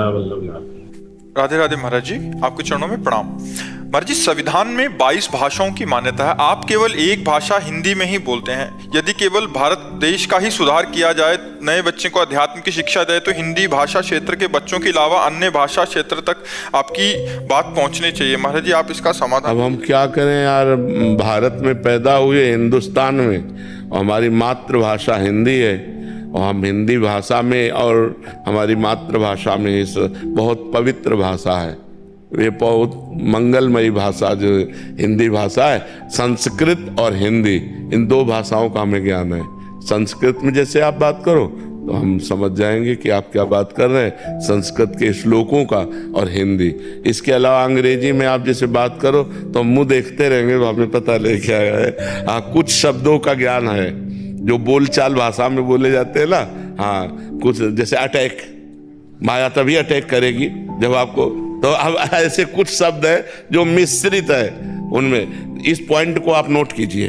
वल्लभ। राधे राधे महाराज जी, आपके चरणों में प्रणाम। महाराज जी, संविधान में 22 भाषाओं की मान्यता है, आप केवल एक भाषा हिंदी में ही बोलते हैं। यदि केवल भारत देश का ही सुधार किया जाए, नए बच्चे को अध्यात्म की शिक्षा दे, तो हिंदी भाषा क्षेत्र के बच्चों के अलावा अन्य भाषा क्षेत्र तक आपकी बात पहुंचनी चाहिए। महाराज जी, आप इसका समाधान। अब हम क्या करें यार, भारत में पैदा हुए, हिंदुस्तान में, और हमारी मातृभाषा हिंदी है, और हम हिंदी भाषा में और हमारी मातृभाषा में इस बहुत पवित्र भाषा है, ये बहुत मंगलमयी भाषा जो हिंदी भाषा है। संस्कृत और हिंदी, इन दो भाषाओं का हमें ज्ञान है। संस्कृत में जैसे आप बात करो तो हम समझ जाएंगे कि आप क्या बात कर रहे हैं, संस्कृत के श्लोकों का, और हिंदी। इसके अलावा अंग्रेजी में आप जैसे बात करो तो मुंह देखते रहेंगे तो हमें पता नहीं क्या है। हाँ, कुछ शब्दों का ज्ञान है जो बोलचाल भाषा में बोले जाते हैं ना। हाँ, कुछ जैसे अटैक, माया तभी अटैक करेगी जब आपको, तो अब ऐसे कुछ शब्द है जो मिश्रित है उनमें। इस पॉइंट को आप नोट कीजिए।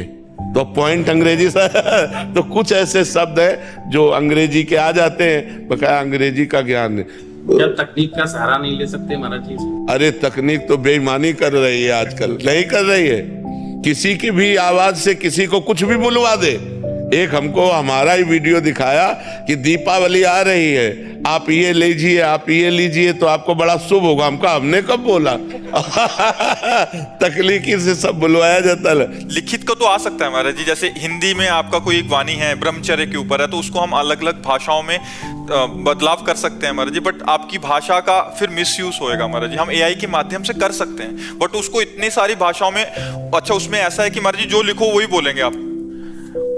तो पॉइंट अंग्रेजी से तो कुछ ऐसे शब्द है जो अंग्रेजी के आ जाते हैं, बकाया अंग्रेजी का ज्ञान है। क्या तकनीक का सहारा नहीं ले सकते महाराज जी? अरे तकनीक तो बेईमानी कर रही है आजकल, नहीं कर रही है। किसी की भी आवाज से किसी को कुछ भी बुलवा दे। एक हमको हमारा ही वीडियो दिखाया कि दीपावली आ रही है, आप ये लीजिए, आप ये लीजिए तो आपको बड़ा शुभ होगा। हमने कब बोला? तकनीकी से सब बुलवाया जाता है। लिखित को तो आ सकता है महाराज जी, जैसे हिंदी में आपका कोई एक वाणी है, ब्रह्मचर्य के ऊपर है, तो उसको हम अलग अलग भाषाओं में बदलाव कर सकते हैं महाराज जी। बट आपकी भाषा का फिर मिसयूज होएगा महाराज जी। हम एआई के माध्यम से कर सकते हैं, बट उसको इतनी सारी भाषाओं में, अच्छा उसमें ऐसा है कि महाराज जी जो लिखो वही बोलेंगे आप,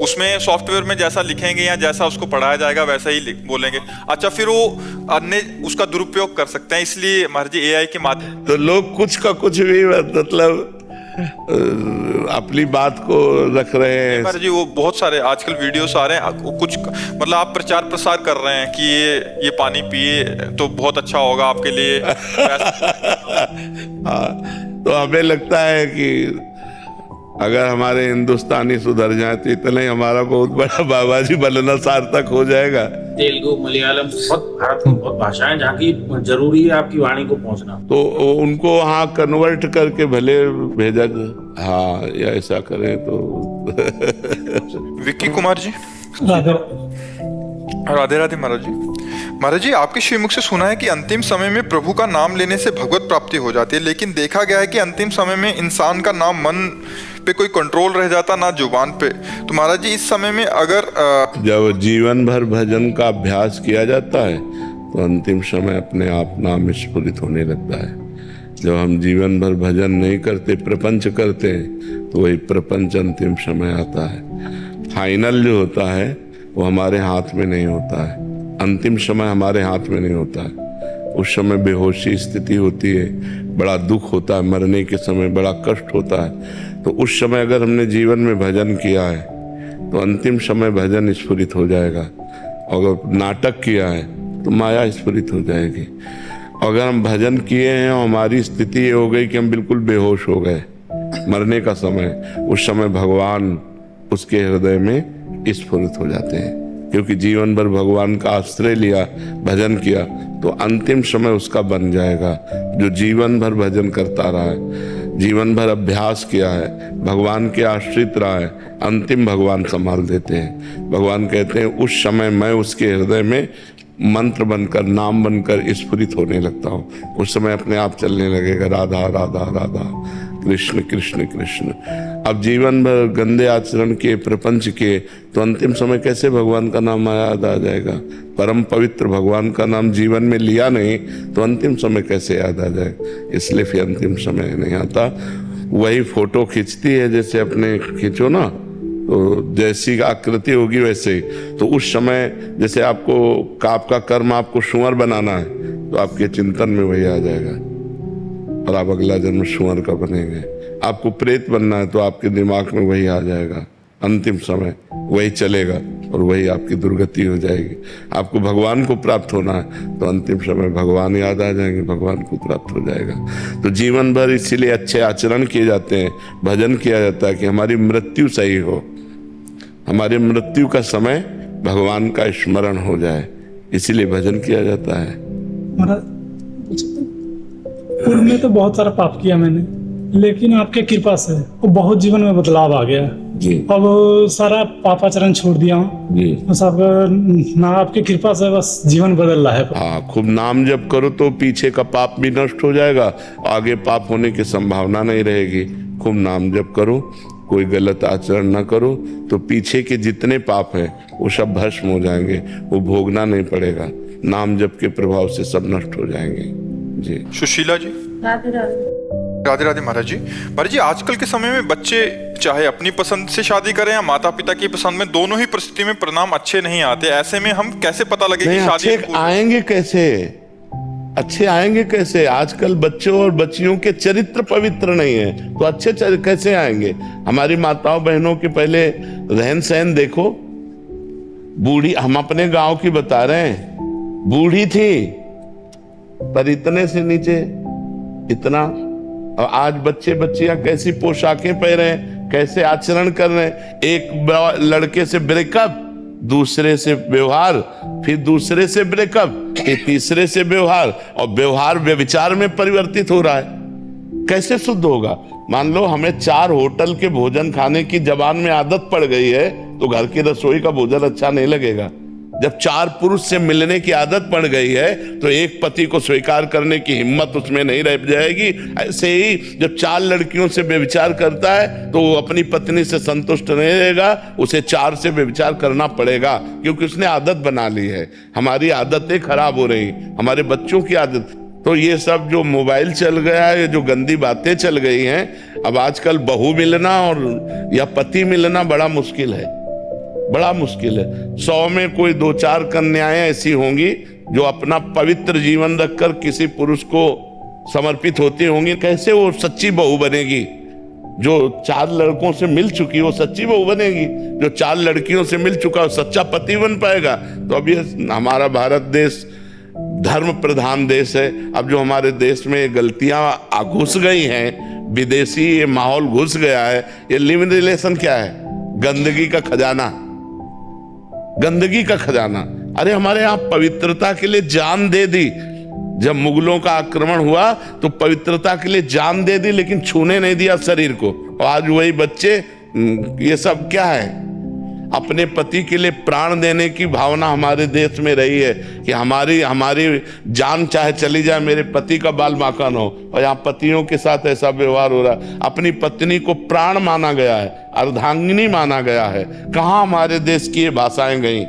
उसमें सॉफ्टवेयर में जैसा लिखेंगे या जैसा उसको पढ़ाया जाएगा वैसा ही बोलेंगे। अच्छा, फिर वो अन्य उसका दुरुपयोग कर सकते हैं, इसलिए महाराज जी एआई के माध्यम। तो लोग कुछ का कुछ भी मतलब अपनी बात को रख रहे हैं महाराज जी। वो बहुत सारे आजकल वीडियोस आ रहे हैं, कुछ मतलब आप प्रचार प्रसार कर रहे हैं कि ये पानी पिए तो बहुत अच्छा होगा आपके लिए। तो हमें लगता है कि अगर हमारे हिंदुस्तानी सुधर जाए तो इतना ही हमारा बहुत बड़ा बाबा जी बनना सार्थक हो जाएगा। तेलुगु, मलयालम, बहुत भारत में बहुत भाषाएं जहाँ की जरूरी है आपकी वाणी को पहुंचना, तो उनको हाँ कन्वर्ट करके भले भेजा। हाँ, या ऐसा करें तो। विक्की कुमार जी, राधे राधे महाराज जी। महाराज जी, आपके श्रीमुख से सुना है कि अंतिम समय में प्रभु का नाम लेने से भगवत प्राप्ति हो जाती है, लेकिन देखा गया है कि अंतिम समय में इंसान का नाम मन पे कोई कंट्रोल रह जाता, ना जुबान पे। तो महाराज जी, इस समय में अगर जब जीवन भर भजन का अभ्यास किया जाता है तो अंतिम समय अपने आप नाम स्फुरित होने लगता है। जब हम जीवन भर भजन नहीं करते, प्रपंच करते हैं, तो वही प्रपंच अंतिम समय आता है। फाइनल जो होता है वो हमारे हाथ में नहीं होता है, अंतिम समय हमारे हाथ में नहीं होता है। उस समय बेहोशी स्थिति होती है, बड़ा दुख होता है, मरने के समय बड़ा कष्ट होता है। तो उस समय अगर हमने जीवन में भजन किया है तो अंतिम समय भजन स्फुरित हो जाएगा। अगर नाटक किया है तो माया स्फुरित हो जाएगी। अगर हम भजन किए हैं और हमारी स्थिति ये हो गई कि हम बिल्कुल बेहोश हो गए, मरने का समय, उस समय भगवान उसके हृदय में स्फुरित हो जाते हैं। क्योंकि जीवन भर भगवान का आश्रय लिया, भजन किया, तो अंतिम समय उसका बन जाएगा। जो जीवन भर भजन करता रहा है, जीवन भर अभ्यास किया है, भगवान के आश्रित रहा है, अंतिम भगवान संभाल देते हैं। भगवान कहते हैं उस समय मैं उसके हृदय में मंत्र बनकर, नाम बनकर स्फुरित होने लगता हूँ। उस समय अपने आप चलने लगेगा, राधा राधा राधा, कृष्ण कृष्ण कृष्ण। अब जीवन भर गंदे आचरण के, प्रपंच के, तो अंतिम समय कैसे भगवान का नाम याद आ जाएगा? परम पवित्र भगवान का नाम जीवन में लिया नहीं तो अंतिम समय कैसे याद आ जाए? इसलिए फिर अंतिम समय नहीं आता। वही फोटो खींचती है, जैसे अपने खींचो ना, तो जैसी आकृति होगी वैसे। तो उस समय जैसे आपको आपका कर्म आपको सुअर बनाना है तो आपके चिंतन में वही आ जाएगा और आप अगला जन्म सुअर का बनेंगे। आपको प्रेत बनना है तो आपके दिमाग में वही आ जाएगा। अंतिम समय वही चलेगा और वही आपकी दुर्गति हो जाएगी। आपको भगवान को प्राप्त होना है तो अंतिम समय भगवान याद आ जाएंगे, भगवान को प्राप्त हो जाएगा। तो जीवन भर इसीलिए अच्छे आचरण किए जाते हैं, भजन किया जाता है कि हमारी मृत्यु सही हो, हमारी मृत्यु का समय भगवान का स्मरण हो जाए, इसीलिए भजन किया जाता है। पूर्व में तो बहुत सारा पाप किया मैंने, लेकिन आपके कृपा से वो बहुत जीवन में बदलाव आ गया। जी अब सारा पापाचरण छोड़ दिया हूँ। जी। बस अब ना आपकी कृपा से बस जीवन बदल रहा है। हाँ, खूब नाम जप करो तो पीछे का पाप भी नष्ट हो जाएगा, आगे पाप होने की संभावना नहीं रहेगी। खूब नाम जप करो, कोई गलत आचरण ना करो, तो पीछे के जितने पाप हैं वो सब भस्म हो जाएंगे, वो भोगना नहीं पड़ेगा। नाम जप के प्रभाव से सब नष्ट हो जाएंगे। जी। सुशीला जी। राधे राधे। राधे राधे महाराज जी। महाराज जी, आजकल के समय में बच्चे चाहे अपनी पसंद से शादी करें या माता पिता की पसंद में, दोनों ही परिस्थिति में परिणाम अच्छे नहीं आते। ऐसे में हम कैसे पता लगे कि शादी अच्छे आएंगे कैसे? अच्छे आएंगे कैसे? आजकल बच्चों और बच्चियों के चरित्र पवित्र नहीं है, तो अच्छे कैसे आएंगे? हमारी माताओं बहनों के पहले रहन सहन देखो। बूढ़ी, हम अपने गांव की बता रहे हैं, बूढ़ी थी पर इतने से नीचे इतना। और आज बच्चे बच्चियां कैसी पोशाकें पहने हैं, कैसे आचरण कर रहे हैं। एक लड़के से ब्रेकअप, दूसरे से व्यवहार, फिर दूसरे से ब्रेकअप, फिर तीसरे से व्यवहार, और व्यवहार व्यभिचार में परिवर्तित हो रहा है। कैसे शुद्ध होगा? मान लो हमें 4 होटल के भोजन खाने की जबान में आदत पड़ गई है, तो घर की रसोई का भोजन अच्छा नहीं लगेगा। जब 4 पुरुष से मिलने की आदत पड़ गई है, तो एक पति को स्वीकार करने की हिम्मत उसमें नहीं रह जाएगी। ऐसे ही जब 4 लड़कियों से व्यभिचार करता है, तो वो अपनी पत्नी से संतुष्ट नहीं रहेगा, उसे 4 से व्यभिचार करना पड़ेगा, क्योंकि उसने आदत बना ली है। हमारी आदतें खराब हो रही, हमारे बच्चों की आदत। तो ये सब जो मोबाइल चल गया है, जो गंदी बातें चल गई हैं, अब आजकल बहू मिलना और या पति मिलना बड़ा मुश्किल है, बड़ा मुश्किल है। 100 में कोई 2-4 कन्याएं ऐसी होंगी जो अपना पवित्र जीवन रखकर किसी पुरुष को समर्पित होती होंगी। कैसे वो सच्ची बहू बनेगी? जो 4 लड़कों से मिल चुकी वो सच्ची बहू बनेगी, जो 4 लड़कियों से मिल चुका वो सच्चा पति बन पाएगा। तो अब ये हमारा भारत देश धर्म प्रधान देश है। अब जो हमारे देश में गलतियां घुस गई हैं, विदेशी ये माहौल घुस गया है। ये लिव इन रिलेशन क्या है? गंदगी का खजाना, गंदगी का खजाना। अरे हमारे यहाँ पवित्रता के लिए जान दे दी। जब मुगलों का आक्रमण हुआ तो पवित्रता के लिए जान दे दी, लेकिन छूने नहीं दिया शरीर को। और आज वही बच्चे, ये सब क्या है? अपने पति के लिए प्राण देने की भावना हमारे देश में रही है कि हमारी जान चाहे चली जाए, मेरे पति का बाल बांका न हो। और यहाँ पतियों के साथ ऐसा व्यवहार हो रहा है। अपनी पत्नी को प्राण माना गया है, अर्धांगिनी माना गया है। कहाँ हमारे देश की ये भाषाएं गई?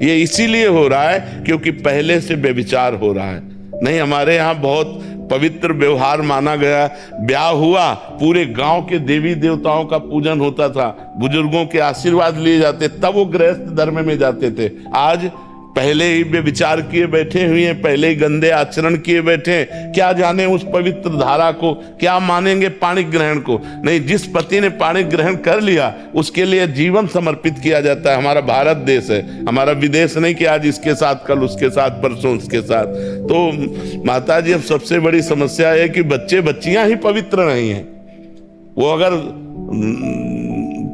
ये इसीलिए हो रहा है क्योंकि पहले से व्यभिचार हो रहा है। नहीं, हमारे यहाँ बहुत पवित्र व्यवहार माना गया। ब्याह हुआ, पूरे गांव के देवी देवताओं का पूजन होता था, बुजुर्गों के आशीर्वाद लिए जाते, तब वो गृहस्थ धर्म में जाते थे। आज पहले ही वे विचार किए बैठे हुए हैं, पहले ही गंदे आचरण किए बैठे हैं। क्या जाने उस पवित्र धारा को, क्या मानेंगे पाणी ग्रहण को? नहीं, जिस पति ने पाणी ग्रहण कर लिया उसके लिए जीवन समर्पित किया जाता है। हमारा भारत देश है, हमारा विदेश नहीं कि आज इसके साथ, कल उसके साथ, परसों उसके साथ। तो माता जी, अब सबसे बड़ी समस्या है कि बच्चे बच्चियां ही पवित्र नहीं हैं। वो अगर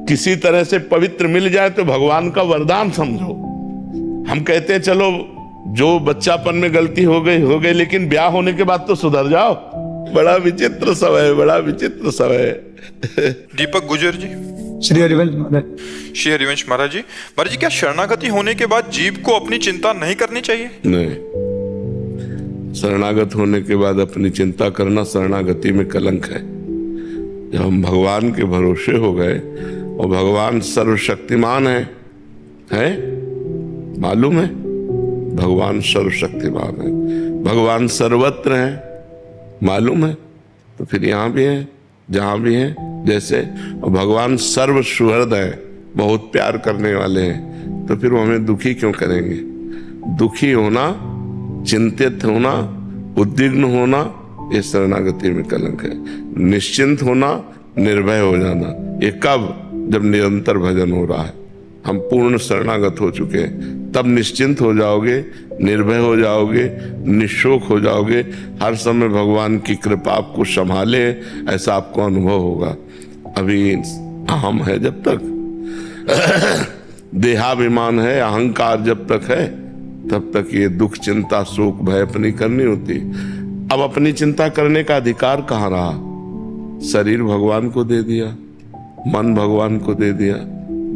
किसी तरह से पवित्र मिल जाए तो भगवान का वरदान समझो। हम कहते हैं चलो जो बच्चापन में गलती हो गई, लेकिन ब्याह होने के बाद तो सुधर जाओ। बड़ा विचित्र समय, बड़ा विचित्र समय। दीपक गुजर जी। श्री हरिवंश महाराज। श्री हरिवंश महाराज जी। महाराज जी, क्या शरणागति होने के बाद जीव को अपनी चिंता नहीं करनी चाहिए? नहीं, शरणागत होने के बाद अपनी चिंता करना शरणागति में कलंक है। जब हम भगवान के भरोसे हो गए, और भगवान सर्वशक्तिमान है मालूम है? भगवान सर्वशक्तिमान है, भगवान सर्वत्र है, मालूम है? तो फिर यहाँ भी है, जहाँ भी है जैसे। और भगवान सर्व सुहृद है, बहुत प्यार करने वाले हैं, तो फिर वो हमें दुखी क्यों करेंगे? दुखी होना, चिंतित होना, उद्विग्न होना, ये शरणागति में कलंक है। निश्चिंत होना, निर्भय हो जाना, ये कब? जब निरंतर भजन हो रहा है, हम पूर्ण शरणागत हो चुके हैं, तब निश्चिंत हो जाओगे, निर्भय हो जाओगे, निशोक हो जाओगे। हर समय भगवान की कृपा आपको संभाले, ऐसा आपको अनुभव होगा। अभी अहम है जब तक, देहाभिमान है, अहंकार जब तक है, तब तक ये दुख, चिंता, शोक, भय अपनी करनी होती। अब अपनी चिंता करने का अधिकार कहाँ रहा? शरीर भगवान को दे दिया, मन भगवान को दे दिया,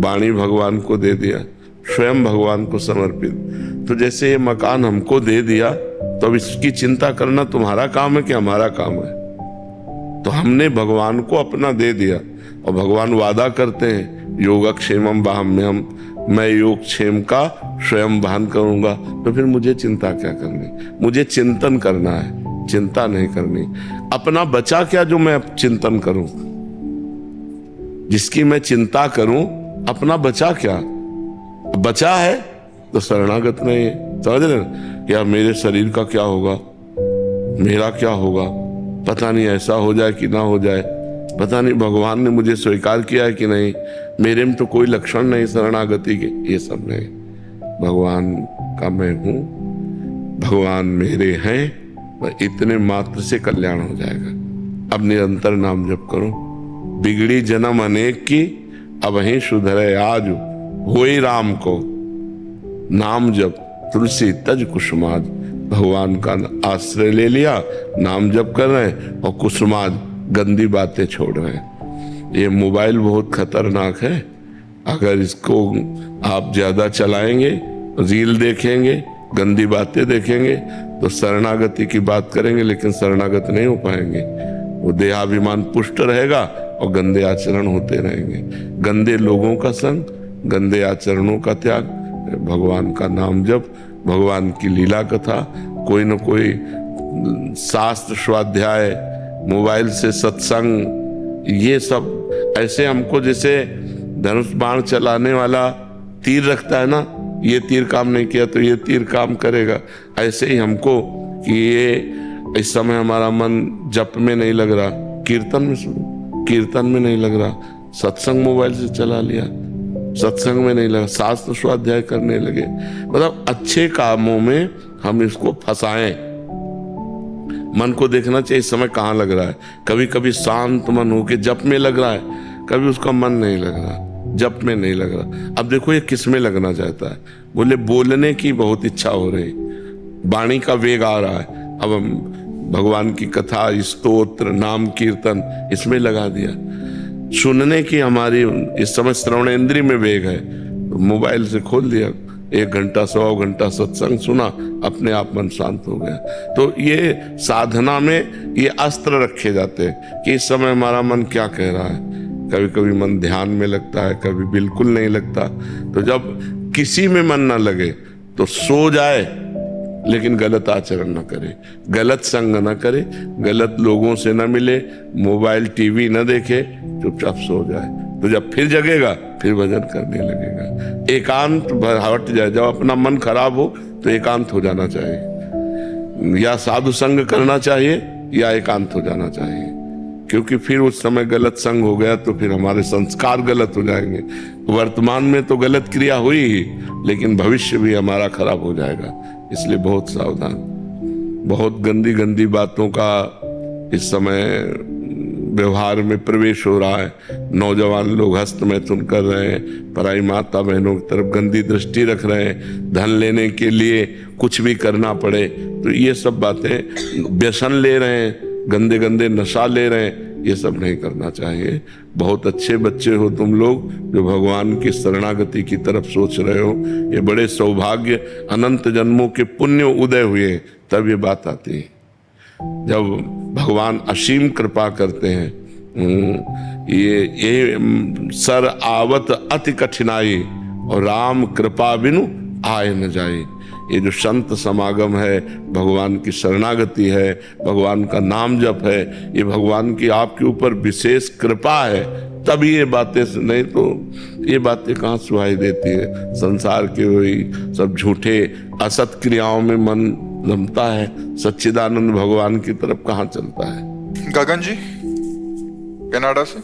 वाणी भगवान को दे दिया, स्वयं भगवान को समर्पित। तो जैसे ये मकान हमको दे दिया, तो अब इसकी चिंता करना तुम्हारा काम है कि हमारा काम है? तो हमने भगवान को अपना दे दिया, और भगवान वादा करते हैं योगक्षेमम वाहम्यहम्, मैं योगक्षेम का स्वयं भान करूंगा। तो फिर मुझे चिंता क्या करनी? मुझे चिंतन करना है, चिंता नहीं करनी। अपना बचा क्या जो मैं चिंतन करूं? जिसकी मैं चिंता करूं, अपना बचा क्या? बचा है तो शरणागत नहीं है। समझ रहे ना? क्या मेरे शरीर का क्या होगा, मेरा क्या होगा, पता नहीं ऐसा हो जाए कि ना हो जाए, पता नहीं भगवान ने मुझे स्वीकार किया है कि नहीं, मेरे में तो कोई लक्षण नहीं शरणागति के, ये सब नहीं। भगवान का मैं हूं, भगवान मेरे हैं, इतने मात्र से कल्याण हो जाएगा। अब निरंतर नाम जप करो। बिगड़ी जन्म अनेक की, अब ही सुधरे आज, होई राम को नाम जप तुलसी तज कुसुमाज। भगवान का आश्रय ले लिया, नाम जप कर रहे हैं, और कुसुमाज गंदी बातें छोड़ रहे हैं। ये मोबाइल बहुत खतरनाक है। अगर इसको आप ज्यादा चलाएंगे, रील देखेंगे, गंदी बातें देखेंगे, तो शरणागति की बात करेंगे लेकिन शरणागत नहीं हो पाएंगे। वो देहाभिमान पुष्ट रहेगा और गंदे आचरण होते रहेंगे। गंदे लोगों का संग, गंदे आचरणों का त्याग, भगवान का नाम जप, भगवान की लीला कथा, कोई न कोई शास्त्र स्वाध्याय, मोबाइल से सत्संग, ये सब ऐसे हमको जैसे धनुष बाण चलाने वाला तीर रखता है ना, ये तीर काम नहीं किया तो ये तीर काम करेगा। ऐसे ही हमको कि ये इस समय हमारा मन जप में नहीं लग रहा, कीर्तन में सुनो, कीर्तन में नहीं लग रहा, सत्संग मोबाइल से चला लिया, सत्संग में नहीं लगा, शास्त्र स्वाध्याय करने लगे। मतलब अच्छे कामों में हम इसको फंसाएं। मन को देखना चाहिए इस समय कहाँ लग रहा है। कभी कभी शांत मन होके जप में लग रहा है, कभी उसका मन नहीं लग रहा, जप में नहीं लग रहा। अब देखो ये किस में लगना चाहता है? बोले बोलने की बहुत इच्छा हो रही, वाणी का वेग आ रहा है, अब हम भगवान की कथा, स्तोत्र, नाम कीर्तन इसमें लगा दिया। सुनने की हमारी इस समय श्रवणेंद्रिय में वेग है, तो मोबाइल से खोल दिया, 1 घंटा 100 घंटा सत्संग सुना, अपने आप मन शांत हो गया। तो ये साधना में ये अस्त्र रखे जाते हैं कि इस समय हमारा मन क्या कह रहा है। कभी कभी मन ध्यान में लगता है, कभी बिल्कुल नहीं लगता। तो जब किसी में मन ना लगे तो सो जाए, लेकिन गलत आचरण न करे, गलत संग न करे, गलत लोगों से न मिले, मोबाइल टीवी न देखे, चुपचाप सो जाए। तो जब फिर जगेगा फिर भजन करने लगेगा। एकांत हट जाए। जब अपना मन खराब हो तो एकांत हो जाना चाहिए, या साधु संग करना चाहिए या एकांत हो जाना चाहिए, क्योंकि फिर उस समय गलत संग हो गया तो फिर हमारे संस्कार गलत हो जाएंगे। वर्तमान में तो गलत क्रिया हुई ही, लेकिन भविष्य भी हमारा खराब हो जाएगा। इसलिए बहुत सावधान। बहुत गंदी गंदी बातों का इस समय व्यवहार में प्रवेश हो रहा है। नौजवान लोग हस्त मैथुन कर रहे हैं, पराई माता बहनों की तरफ गंदी दृष्टि रख रहे हैं, धन लेने के लिए कुछ भी करना पड़े, तो ये सब बातें, व्यसन ले रहे हैं, गंदे गंदे नशा ले रहे हैं, ये सब नहीं करना चाहिए। बहुत अच्छे बच्चे हो तुम लोग जो भगवान की शरणागति की तरफ सोच रहे हो। ये बड़े सौभाग्य, अनंत जन्मों के पुण्य उदय हुए, तब ये बात आती है। जब भगवान असीम कृपा करते हैं, ये सर आवत अति कठिनाई, और राम कृपा बिनु आए न जाए। ये जो संत समागम है, भगवान की शरणागति है, भगवान का नाम जप है, ये भगवान की आपके ऊपर विशेष कृपा है, तब ये बातें, नहीं तो ये बातें कहाँ सुहाई देती है। संसार के वही सब झूठे असत क्रियाओं में मन रमता है, सच्चिदानंद भगवान की तरफ कहाँ चलता है। गगन जी कनाडा से,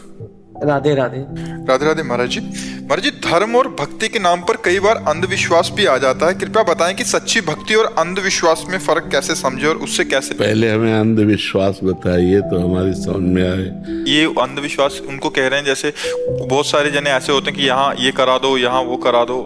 राधे राधे। राधे राधे महाराज जी। महाराज जी, धर्म और भक्ति के नाम पर कई बार अंधविश्वास भी आ जाता है। कृपया बताएं कि सच्ची भक्ति और अंधविश्वास में फर्क कैसे समझे और उससे कैसे। पहले हमें अंधविश्वास बताइए तो हमारी समझ में आए। ये अंधविश्वास उनको कह रहे हैं, जैसे बहुत सारे जने ऐसे होते हैं कि यहाँ ये करा दो, यहाँ वो करा दो,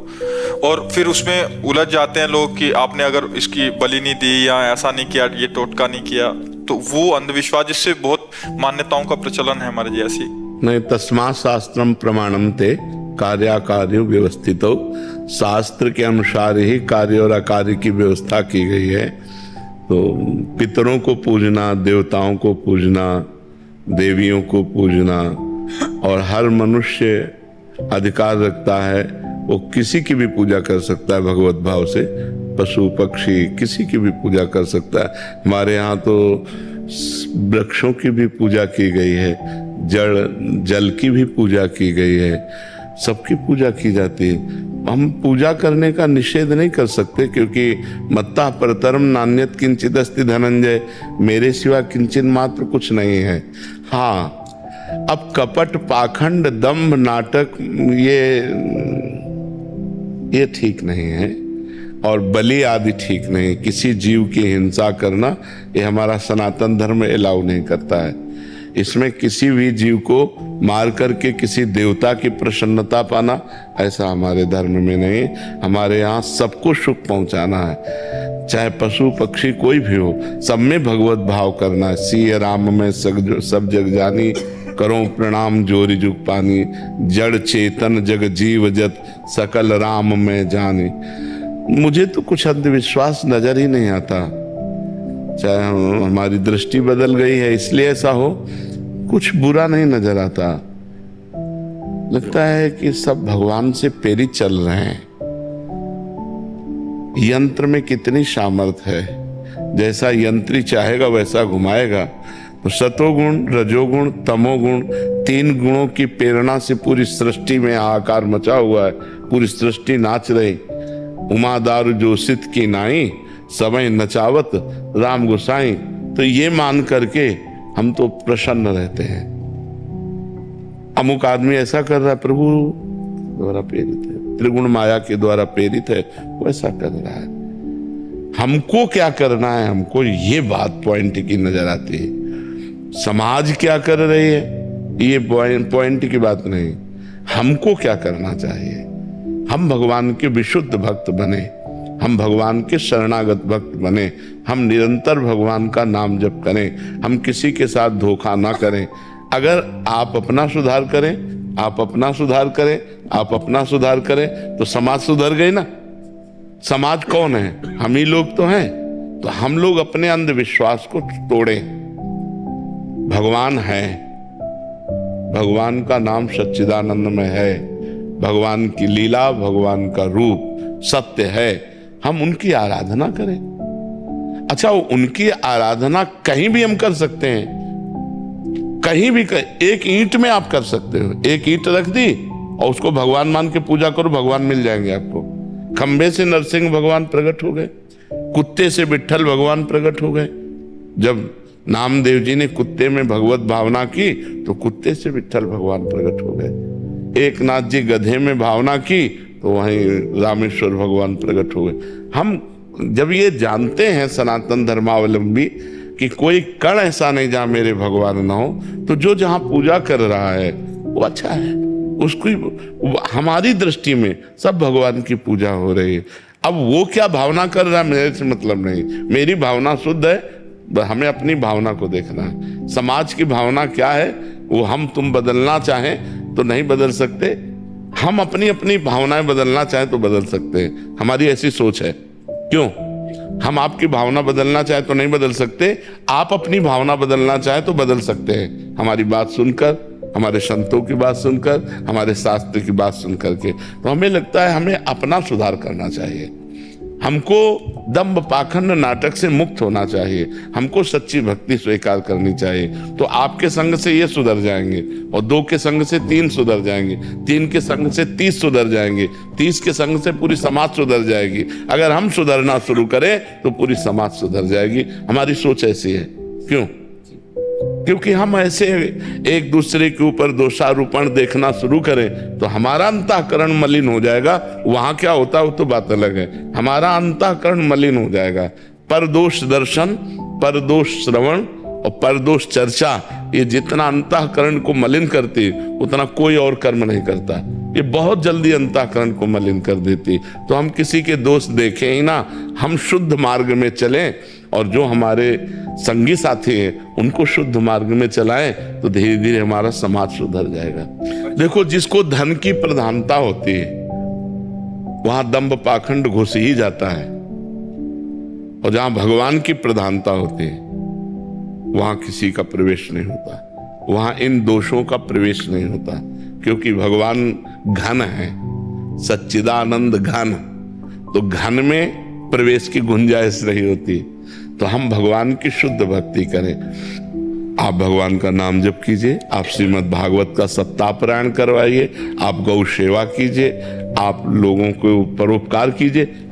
और फिर उसमें उलझ जाते हैं लोग कि आपने अगर इसकी बलि नहीं दी या ऐसा नहीं किया, ये टोटका नहीं किया, तो वो अंधविश्वास जिससे बहुत मान्यताओं का प्रचलन है हमारे जी ऐसी। नहीं, तस्मात् शास्त्रम प्रमाणम ते कार्याकार्य व्यवस्थित हो। शास्त्र के अनुसार ही कार्य और अकार्य की व्यवस्था की गई है। तो पितरों को पूजना, देवताओं को पूजना, देवियों को पूजना, और हर मनुष्य अधिकार रखता है वो किसी की भी पूजा कर सकता है भगवत भाव से। पशु पक्षी किसी की भी पूजा कर सकता है। हमारे यहाँ तो वृक्षों की भी पूजा की गई है, जल की भी पूजा की गई है, सबकी पूजा की जाती है। हम पूजा करने का निषेध नहीं कर सकते, क्योंकि मत्ता परतरम नान्यत किंचित अस्ति धनंजय, मेरे सिवा किंचित मात्र कुछ नहीं है। हाँ, अब कपट, पाखंड, दंभ, नाटक ये ठीक नहीं है, और बलि आदि ठीक नहीं। किसी जीव की हिंसा करना ये हमारा सनातन धर्म एलाउ नहीं करता है। इसमें किसी भी जीव को मार करके किसी देवता की प्रसन्नता पाना, ऐसा हमारे धर्म में नहीं। हमारे यहाँ सबको सुख पहुंचाना है, चाहे पशु पक्षी कोई भी हो, सब में भगवत भाव करना है। सिय राम में सब जग जानी, करो प्रणाम जोरी जुग पानी, जड़ चेतन जग जीव जत, सकल राम में जानी। मुझे तो कुछ अंधविश्वास नजर ही नहीं आता। चाहे हमारी दृष्टि बदल गई है इसलिए ऐसा हो, कुछ बुरा नहीं नजर आता। लगता है कि सब भगवान से प्रेरित चल रहे हैं। यंत्र में कितनी सामर्थ है, जैसा यंत्री चाहेगा वैसा घुमाएगा। तो सतोगुण, रजोगुण, तमोगुण, 3 गुणों की प्रेरणा से पूरी सृष्टि में हाहाकार मचा हुआ है। पूरी सृष्टि नाच रही। उमा दारू जोशित की नाई, समय नचावत राम गोसाई। तो ये मान करके हम तो प्रसन्न रहते हैं। अमुक आदमी ऐसा कर रहा है, प्रभु द्वारा प्रेरित है, त्रिगुण माया के द्वारा प्रेरित है, वो ऐसा कर रहा है। हमको क्या करना है, हमको ये बात पॉइंट की नजर आती है। समाज क्या कर रही है ये पॉइंट की बात नहीं, हमको क्या करना चाहिए। हम भगवान के विशुद्ध भक्त बने, हम भगवान के शरणागत भक्त बने, हम निरंतर भगवान का नाम जप करें, हम किसी के साथ धोखा ना करें। अगर आप अपना सुधार करें, आप अपना सुधार करें, आप अपना सुधार करें, तो समाज सुधर गई ना। समाज कौन है, हम ही लोग तो हैं। तो हम लोग अपने अंधविश्वास को तोड़ें। भगवान है, भगवान का नाम सच्चिदानंद में है, भगवान की लीला, भगवान का रूप सत्य है। हम उनकी आराधना करें। अच्छा, उनकी आराधना कहीं भी हम कर सकते हैं, कहीं भी एक ईंट में आप कर सकते हो। एक ईंट रख दी और उसको भगवान मान के पूजा करो, भगवान मिल जाएंगे आपको। खंबे से नरसिंह भगवान प्रकट हो गए, कुत्ते से विट्ठल भगवान प्रकट हो गए। जब नामदेव जी ने कुत्ते में भगवत भावना की तो कुत्ते से विट्ठल भगवान प्रकट हो गए। एक नाथ जी गधे में भावना की तो वहीं रामेश्वर भगवान प्रकट हो गए। हम जब ये जानते हैं सनातन धर्मावलंबी कि कोई कण ऐसा नहीं जहां मेरे भगवान ना हो, तो जो जहां पूजा कर रहा है वो अच्छा है। उसको हमारी दृष्टि में सब भगवान की पूजा हो रही है। अब वो क्या भावना कर रहा है मेरे से मतलब नहीं, मेरी भावना शुद्ध है। हमें अपनी भावना को देखना है। समाज की भावना क्या है वो हम तुम बदलना चाहें तो नहीं बदल सकते, हम अपनी अपनी भावनाएं बदलना चाहें तो बदल सकते हैं। हमारी ऐसी सोच है। क्यों? हम आपकी भावना बदलना चाहे तो नहीं बदल सकते, आप अपनी भावना बदलना चाहे तो बदल सकते हैं। हमारी बात सुनकर, हमारे संतों की बात सुनकर, हमारे शास्त्र की बात सुनकर के। तो हमें लगता है हमें अपना सुधार करना चाहिए। हमको दंभ पाखंड नाटक से मुक्त होना चाहिए। हमको सच्ची भक्ति स्वीकार करनी चाहिए। तो आपके संग से ये सुधर जाएंगे, और 2 के संग से 3 सुधर जाएंगे, 3 के संग से 30 सुधर जाएंगे, 30 के संग से पूरी समाज सुधर जाएगी। अगर हम सुधरना शुरू करें तो पूरी समाज सुधर जाएगी। हमारी सोच ऐसी है। क्यों? क्योंकि हम ऐसे एक दूसरे के ऊपर दोषारोपण देखना शुरू करें तो हमारा अंतःकरण मलिन हो जाएगा। वहां क्या होता है वो तो बात अलग है। हमारा अंतःकरण मलिन हो जाएगा। परदोष दर्शन, परदोष श्रवण और परदोष चर्चा, ये जितना अंतःकरण को मलिन करती उतना कोई और कर्म नहीं करता। ये बहुत जल्दी अंतःकरण को मलिन कर देती। तो हम किसी के दोष देखें ही ना, हम शुद्ध मार्ग में चलें और जो हमारे संगी साथी हैं उनको शुद्ध मार्ग में चलाएं तो धीरे धीरे हमारा समाज सुधर जाएगा। देखो, जिसको धन की प्रधानता होती है वहां दंभ पाखंड घुस ही जाता है, और जहां भगवान की प्रधानता होती है वहां किसी का प्रवेश नहीं होता, वहां इन दोषों का प्रवेश नहीं होता, क्योंकि भगवान घन है, सच्चिदानंद घन। तो घन में प्रवेश की गुंजाइश नहीं होती। तो हम भगवान की शुद्ध भक्ति करें। आप भगवान का नाम जप कीजिए, आप श्रीमद् भागवत का सप्ताह पारायण करवाइए, आप गौ सेवा कीजिए, आप लोगों को परोपकार कीजिए।